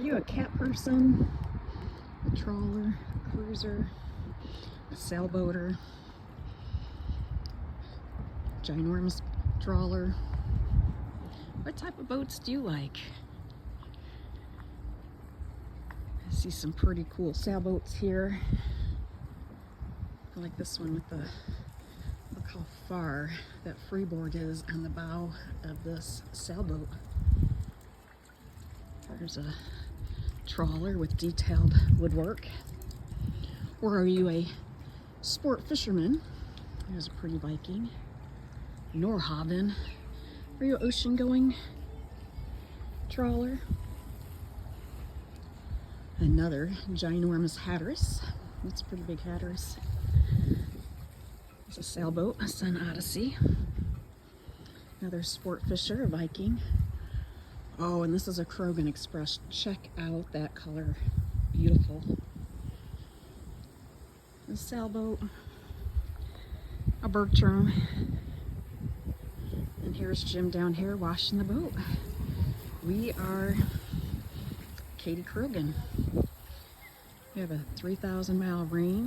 you a cat person? A trawler, a cruiser, a sailboater, ginormous trawler? What type of boats do you like? I see some pretty cool sailboats here. I like this one with the, look how far that freeboard is on the bow of this sailboat. There's a trawler with detailed woodwork. Or are you a sport fisherman? There's a pretty Viking. Norhaven. Are you an ocean-going trawler? Another ginormous Hatteras. That's a pretty big Hatteras. It's a sailboat, a Sun Odyssey. Another sport fisher, a Viking. Oh, and this is a Krogan Express. Check out that color. Beautiful. A sailboat, a Bertram. And here's Jim down here washing the boat. We are Katie Krogan. We have a 3,000-mile range.